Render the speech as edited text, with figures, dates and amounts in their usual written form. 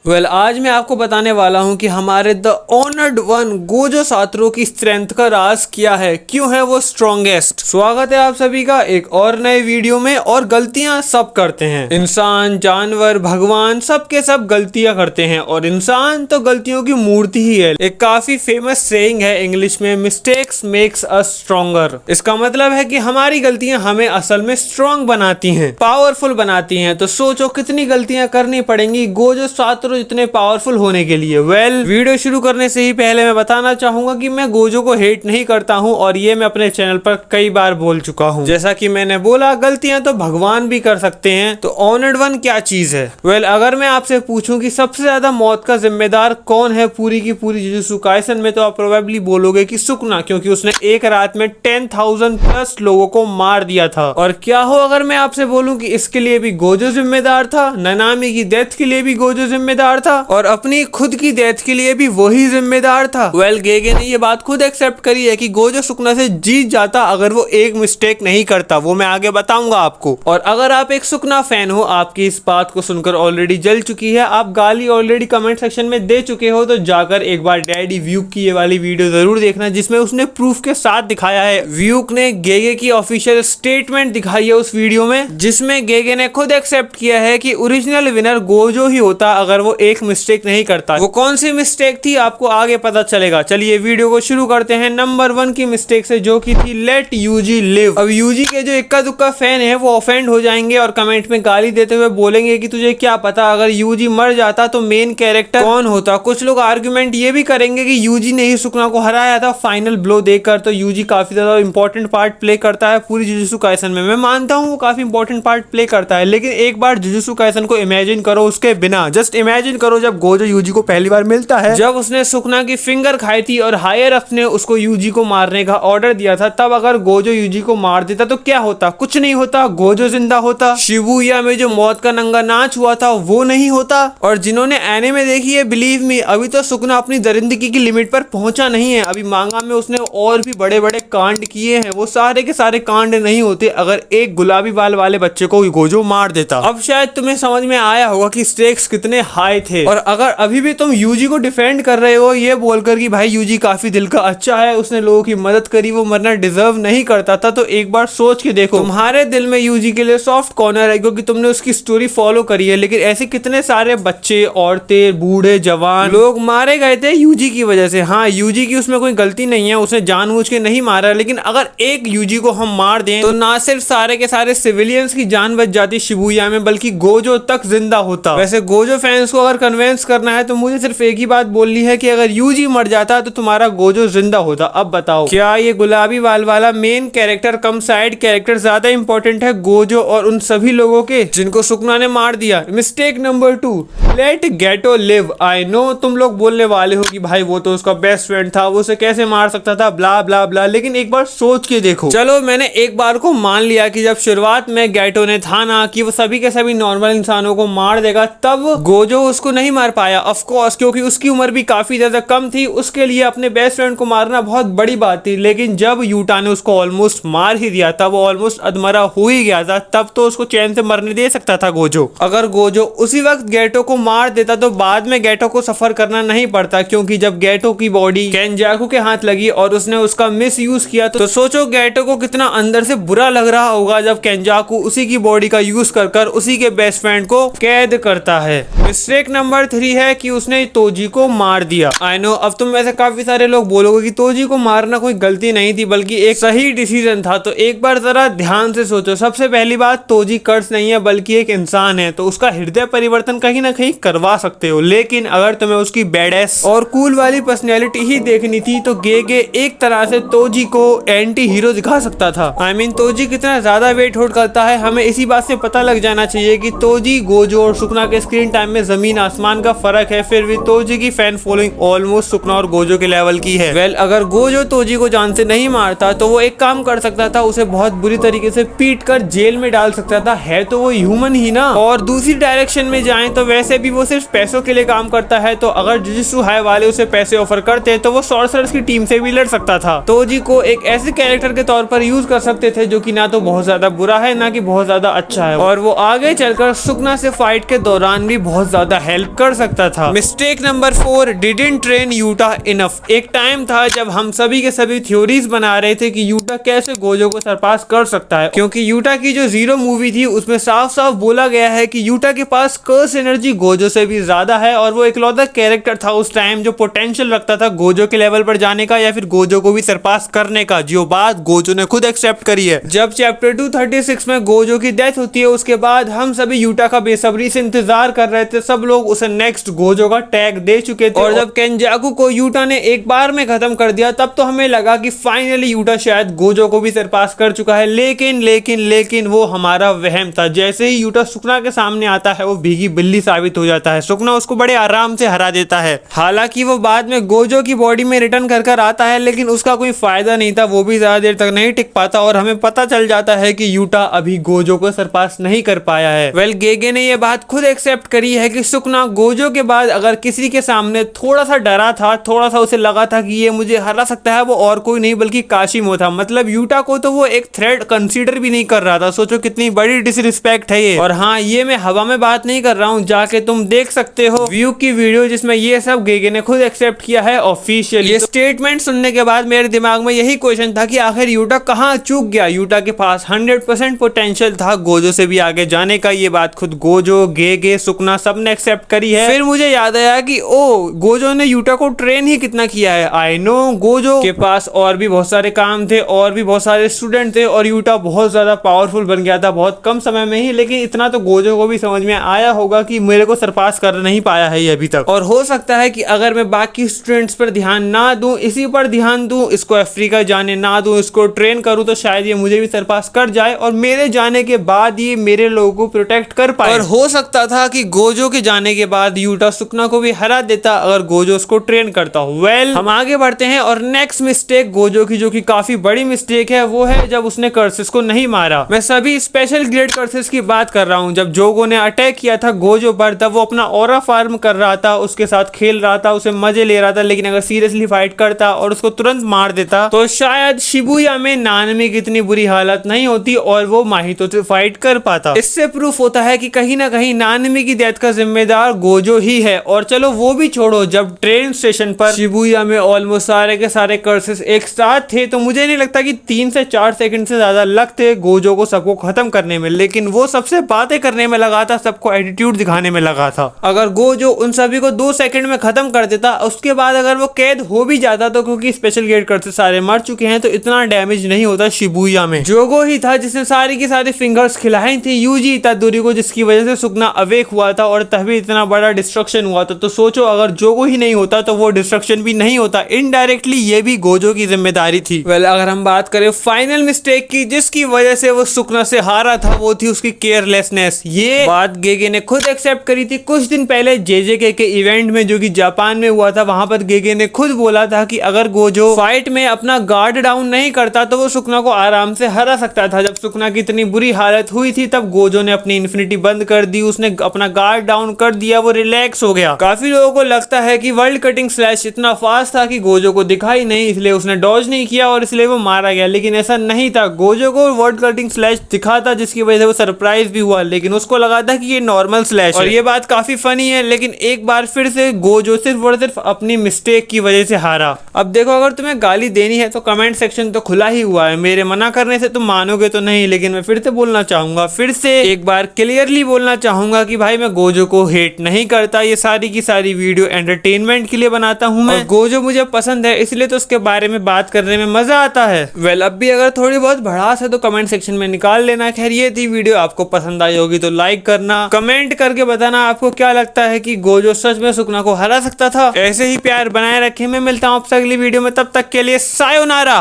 आज मैं आपको बताने वाला हूं कि हमारे the honoured one Gojo Satoru की स्ट्रेंथ का राज क्या है, क्यों है वो स्ट्रॉन्गेस्ट। स्वागत है आप सभी का एक और नए वीडियो में। और गलतियां सब करते हैं, इंसान, जानवर, भगवान, सब के सब गलतियां करते हैं और इंसान तो गलतियों की मूर्ति ही है। एक काफी फेमस सेइंग है इंग्लिश में, मिस्टेक्स मेक्स अस स्ट्रॉन्गर। इसका मतलब है कि हमारी गलतियां हमें असल में स्ट्रॉन्ग बनाती हैं, पावरफुल बनाती हैं। तो सोचो कितनी गलतियां करनी पड़ेंगी गोजो सातोरू इतने पावरफुल होने के लिए। वीडियो शुरू करने से ही पहले मैं बताना चाहूंगा कि मैं गोजो को हेट नहीं करता हूं और ये मैं अपने चैनल पर कई बार बोल चुका हूं। जैसा कि मैंने बोला, गलतियां तो भगवान भी कर सकते हैं। तो ऑनर्ड वन क्या चीज है? अगर मैं आपसे पूछूं कि सबसे ज्यादा मौत का जिम्मेदार कौन है पूरी की पूरी जुजुत्सु काइसन में, तो आप प्रोबेबली बोलोगे कि सुकुना, क्योंकि उसने एक रात में 10,000 प्लस लोगों को मार दिया था। और क्या हो अगर मैं आपसे बोलूं कि इसके लिए भी गोजो जिम्मेदार था, ननामी की डेथ के लिए भी गोजो जिम्मेदार था और अपनी खुद की डेथ के लिए भी वही जिम्मेदार था। गेगे ने ये बात खुद एक्सेप्ट करी है कि गोजो सुकुना से जीत जाता अगर वो एक मिस्टेक नहीं करता। वो मैं आगे बताऊंगा आपको। और अगर आप एक सुकुना फैन हो, आपकी इस बात को सुनकर ऑलरेडी जल चुकी है, आप गाली ऑलरेडी कमेंट सेक्शन में दे चुके हो, तो जाकर एक बार डैडी व्यूक की ये वाली वीडियो जरूर देखना, जिसमें उसने प्रूफ के साथ दिखाया है। व्यूक ने गेगे की ऑफिशियल स्टेटमेंट दिखाई है उस वीडियो में, जिसमें गेगे ने खुद एक्सेप्ट किया है कि ओरिजिनल विनर गोजो ही होता अगर वो एक मिस्टेक नहीं करता। वो कौन सी मिस्टेक थी आपको आगे पता चलेगा। चलिए वीडियो को शुरू करते हैं नंबर 1 की मिस्टेक से, जो की थी लेट यूजी लिव। अब यूजी के जो इक्का दुक्का फैन है वो ऑफेंड हो जाएंगे और कमेंट में गाली देते हुए बोलेंगे कि तुझे क्या पता, अगर यूजी मर जाता तो मेन कैरेक्टर कौन होता। कुछ लोग आर्गुमेंट ये भी करेंगे कि यूजी ने ही सुकुना को हराया था फाइनल ब्लो देकर, तो यूजी काफी ज्यादा इंपॉर्टेंट पार्ट प्ले करता है पूरी जुजुत्सु काइसन में। मैं मानता हूँ वो काफी इंपॉर्टेंट पार्ट प्ले करता है, लेकिन एक बार जुजुत्सु काइसन को इमेजिन करो उसके बिना। जस्ट इमेजिन करो जब गोजो यूजी को पहली बार मिलता है, जब उसने सुकुना की फिंगर खाई थी और हायर अप ने उसको यूजी को मारने का ऑर्डर दिया था, तब अगर गोजो यूजी को मार देता तो क्या होता? कुछ नहीं होता, गोजो जिंदा होता। शिबुया में जो मौत का नंगा नाच हुआ था वो नहीं होता। और जिन्होंने एनीमे देखी है, बिलीव मी, अभी तो सुकुना अपनी दरिंदगी की लिमिट पर पहुंचा नहीं है। अभी मांगा में उसने और भी बड़े बड़े कांड किए हैं। वो सारे के सारे कांड नहीं होते अगर एक गुलाबी बाल वाले बच्चे को गोजो मार देता। अब शायद तुम्हें समझ में आया होगा कि स्टेक्स कितने हाई थे। और अगर अभी भी तुम यूजी को डिफेंड कर रहे हो ये बोलकर कि भाई यूजी काफी दिल का अच्छा है, उसने लोगों की मदद करी, वो मरना डिजर्व नहीं करता था, तो एक बार सोच के देखो, तुम्हारे दिल में यूजी के लिए सॉफ्ट कॉर्नर है क्योंकि तुमने उसकी स्टोरी फॉलो करी है। लेकिन ऐसे कितने सारे बच्चे, औरतें, बूढ़े, जवान लोग मारे गए थे यूजी की वजह से। हाँ, यूजी की उसमें कोई गलती नहीं है, उसने जानबूझ के नहीं मारा। लेकिन अगर एक यूजी को हम मार दें तो ना सिर्फ सारे के सारे सिविलियंस की जान बच जाती शिबुया में, बल्कि गोजो तक जिंदा होता। वैसे गोजो फैंस को अगर कन्विंस करना है तो मुझे सिर्फ एक ही बात बोलनी है कि अगर यूजी मर जाता तो तुम्हारा गोजो जिंदा होता। अब बताओ, क्या ये गुलाबी बाल वाला मेन कैरेक्टर कम साइड कैरेक्टर ज्यादा इंपॉर्टेंट है गोजो और उन सभी लोगों के जिनको सुकुना ने मार दिया? Mistake number 2, let Geto live. I know तुम लोग बोलने वाले हो कि भाई वो तो उसका बेस्ट फ्रेंड था, वो उसे कैसे मार सकता था, ब्ला ब्ला ब्ला। लेकिन एक बार सोच के देखो। चलो मैंने एक बार को मान लिया कि जब शुरुआत में गेटो ने था ना कि वो सभी के सभी नॉर्मल इंसानों को मार देगा, तब गोजो उसको नहीं मार पाया। ऑफ कोर्स, क्योंकि उसकी उम्र भी काफी ज्यादा कम थी, उसके लिए अपने बेस्ट फ्रेंड को मारना बहुत बड़ी बात थी। लेकिन जब यूटा ने उसको ऑलमोस्ट मार ही दिया था, वो ऑलमोस्ट अधमरा हो ही गया था, तब तो उसको चैन से मरने दे सकता था गोजो। अगर गोजो उसी वक्त गेटो को मार देता तो बाद में गेटो को सफर करना नहीं पड़ता, क्योंकि जब गेटो की बॉडी केंजाकू के हाथ लगी और उसने उसका मिस यूज किया, तो सोचो गेटो को कितना अंदर से बुरा लग रहा होगा जब केंजाकू उसी की बॉडी का यूज कर उसी के बेस्ट फ्रेंड को कैद करता है। मिस्टेक नंबर 3 है कि उसने तोजी को मार दिया। आई नो अब तुम वैसे काफी सारे लोग बोलोगे कि तोजी को मारना कोई गलती नहीं थी, बल्कि एक सही डिसीजन था। तो एक बार जरा ध्यान से सोचो। सबसे पहली बात, तोजी कर्स नहीं है बल्कि एक इंसान है, तो उसका हृदय परिवर्तन कहीं ना कहीं करवा सकते हो। लेकिन अगर तुम्हें उसकी बैडेस और कूल वाली पर्सनैलिटी ही देखनी थी तो गेगे एक तरह से तोजी को एंटी हीरो दिखा सकता था। आई मीन तोजी कितना ज्यादा वेट होल्ड करता है, हमें इसी बात से पता लग जाना चाहिए कि तोजी, गोजो और सुकुना के स्क्रीन टाइम में जमीन आसमान का फर्क है। फिर भी तोजी की फैन फॉलोइंग ऑलमोस्ट सुकुना और गोजो के लेवल की है। अगर गोजो तोजी को जान से नहीं मारता तो वो एक काम कर सकता था, उसे बहुत बुरी तरीके से पीट कर जेल में डाल सकता था। है तो वो ह्यूमन ही ना। और दूसरी डायरेक्शन में जाएं तो वैसे भी वो सिर्फ पैसों के लिए काम करता है, तो अगर जुजुत्सु हाई वाले उसे पैसे ऑफर करते तो वो सॉर्सरर्स की टीम से भी लड़ सकता था। तोजी को एक ऐसे कैरेक्टर के तौर पर यूज कर सकते थे जो कि ना तो बहुत ज्यादा बुरा है ना कि बहुत ज्यादा अच्छा है, और वो आगे चलकर सुकुना से फाइट के दौरान भी बहुत ज्यादा यूटा हेल्प कर सकता था। Mistake number 4, didn't train Utah enough. एक टाइम था जब हम सभी के सभी थ्योरीज बना रहे थे कि यूटा कैसे गोजो को सरपास कर सकता है, क्योंकि यूटा की जो जीरो मूवी थी उसमें साफ साफ बोला गया है कि यूटा के पास कर्स एनर्जी गोजो से भी ज्यादा है और वो इकलौता कैरेक्टर था उस टाइम जो पोटेंशियल रखता था गोजो के लेवल पर जाने का या फिर गोजो को भी सरपास करने का, जो बात गोजो ने खुद एक्सेप्ट करी है। जब चैप्टर 236 में गोजो की डेथ होती है उसके बाद हम सभी यूटा का बेसब्री से इंतजार कर रहे थे, सब लोग उसे नेक्स्ट गोजो का टैग दे चुके थे और जब केंजाकू को यूटा ने एक बार में खत्म कर दिया तब तो हमें लगा कि फाइनली यूटा शायद गोजो को भी सरपास कर चुका है, लेकिन वो हमारा वहम था। जैसे ही यूटा सुकना के सामने आता है वो भीगी बिल्ली साबित हो जाता है, सुकना उसको बड़े आराम से हरा देता है। हालांकि वो बाद में गोजो की बॉडी में रिटर्न कर आता है लेकिन उसका कोई फायदा नहीं था, वो भी ज्यादा देर तक नहीं टिक पाता और हमें पता चल जाता है कि यूटा अभी गोजो को सरपास नहीं कर पाया है। वेल गेगे ने ये बात खुद एक्सेप्ट करी है कि सुकना गोजो के बाद अगर किसी के सामने थोड़ा सा डरा था, थोड़ा सा उसे लगा था कि ये मुझे हरा सकता है, वो और कोई नहीं बल्कि काशिमो था। मतलब यूटा को तो वो एक थ्रेट कंसीडर भी नहीं कर रहा था। सोचो कितनी बड़ी डिसरिस्पेक्ट है ये। और हाँ, ये मैं हवा में बात नहीं कर रहा हूँ, जाके तुम देख सकते हो व्यू की वीडियो जिसमें ये सब गेगे ने खुद एक्सेप्ट किया है ऑफिशियली। ये स्टेटमेंट सुनने के बाद मेरे दिमाग में यही क्वेश्चन था कि आखिर यूटा कहाँ चूक गया। यूटा के पास 100% पोटेंशियल था गोजो से भी आगे जाने का, ये बात खुद गोजो, गेगे, सुकना सब ने एक्सेप्ट करी है। फिर मुझे याद आया कि ओ गोजो ने यूटा को ट्रेन ही कितना किया है। आई नो गोजो के पास और भी बहुत सारे काम थे और भी बहुत सारे स्टूडेंट थे और यूटा बहुत ज्यादा पावरफुल बन गया था बहुत कम समय में ही, लेकिन इतना तो गोजो को भी समझ में आया होगा कि मेरे को सरपास कर नहीं पाया है ये अभी तक। और हो सकता है कि अगर मैं बाकी स्टूडेंट्स पर ध्यान ना दूं, इसी पर ध्यान दूं, इसको अफ्रीका जाने ना दूं, इसको ट्रेन करूं, तो शायद ये मुझे भी सरपास कर जाए और मेरे जाने के बाद ये मेरे लोगों को प्रोटेक्ट कर पाए। और हो सकता था कि गोजो के जाने के बाद यूटा सुकना को भी हरा देता अगर गोजो उसको ट्रेन करता। वेल हम आगे बढ़ते हैं और नेक्स्ट मिस्टेक गोजो की, जो कि काफी बड़ी मिस्टेक है, वो है जब उसने कर्सेस को नहीं मारा। मैं सभी स्पेशल ग्रेड कर्सेस की बात कर रहा हूं। जब जोगो ने अटैक किया था गोजो पर तब वो अपना ऑरा फार्म कर रहा था, उसके साथ खेल रहा था, उसे मजे ले रहा था, लेकिन अगर सीरियसली फाइट करता और उसको तुरंत मार देता तो शायद शिबुया में नानमी की इतनी बुरी हालत नहीं होती और वो माहितो से फाइट कर पाता। इससे प्रूफ होता है कि कहीं ना कहीं नानमी की डेथ का जिम्मेदार गोजो ही है। और चलो वो भी छोड़ो, जब ट्रेन स्टेशन पर शिबुया में ऑलमोस्ट सारे के सारे कर्सेस एक साथ थे तो मुझे नहीं लगता कि 3 से 4 सेकंड से ज्यादा लगते गोजो को सबको खत्म करने में, लेकिन वो सबसे बातें करने में लगा था, सबको एटीट्यूड दिखाने में लगा था। अगर गोजो उन सभी को 2 सेकंड में खत्म कर देता, उसके बाद अगर वो कैद हो भी जाता तो क्योंकि स्पेशल ग्रेड कर्सेस सारे मर चुके हैं तो इतना डैमेज नहीं होता शिबुया में। जोगो ही था जिसने सारी की सारी फिंगर्स खिलाई थी यूजी इतादोरी को, जिसकी वजह से सुकना अवेक हुआ था और तभी इतना बड़ा डिस्ट्रक्शन हुआ था। तो सोचो अगर जोगो ही नहीं होता तो वो डिस्ट्रक्शन भी नहीं होता। इनडायरेक्टली ये भी गोजो की जिम्मेदारी थी। वेल अगर हम बात करें फाइनल मिस्टेक की जिसकी वजह से वो सुकना से हारा था, वो थी उसकी केयरलेसनेस। ये बात गेगे ने खुद एक्सेप्ट करी थी कुछ दिन पहले जेजेके के इवेंट में जो कि जापान में हुआ था। वहां पर गेगे ने खुद बोला था कि अगर गोजो फाइट में अपना गार्ड डाउन नहीं करता तो वो सुकना को आराम से हरा सकता था। जब सुकना की इतनी बुरी हालत हुई थी तब गोजो ने अपनी इन्फिनिटी बंद कर दी, उसने अपना गार्ड डाउन कर दिया, वो रिलैक्स हो गया। काफी लोगों को लगता है कि वर्ल्ड कटिंग स्लैश इतना फास्ट था कि गोजो को दिखाई नहीं, इसलिए उसने डॉज नहीं किया और इसलिए वो मारा गया, लेकिन ऐसा नहीं था। गोजो को वर्ल्ड कटिंग स्लैश दिखा था जिसकी वजह से वो सरप्राइज भी हुआ, लेकिन उसको लगा था कि ये नॉर्मल स्लैश है। और ये बात काफी फनी है, लेकिन एक बार फिर से गोजो सिर्फ और सिर्फ अपनी मिस्टेक की वजह से हारा। अब देखो अगर तुम्हें गाली देनी है तो कमेंट सेक्शन तो खुला ही हुआ है, मेरे मना करने से तुम मानोगे तो नहीं, लेकिन मैं फिर से बोलना चाहूंगा, फिर से एक बार क्लियरली बोलना चाहूंगा कि भाई मैं गोजो को हेट नहीं करता। ये सारी की सारी वीडियो एंटरटेनमेंट के लिए बनाता हूं मैं। गोजो मुझे पसंद है इसलिए तो उसके बारे में बात करने में मजा आता है। वेल अब भी अगर थोड़ी बहुत भड़ास है तो कमेंट सेक्शन में निकाल लेना। खैर ये थी वीडियो, आपको पसंद आई होगी तो लाइक करना, कमेंट करके बताना आपको क्या लगता है कि गोजो सच में सुकना को हरा सकता था। ऐसे ही प्यार बनाए रखे। मैं मिलता हूं आपसे अगली वीडियो में, तब तक के लिए सायोनारा।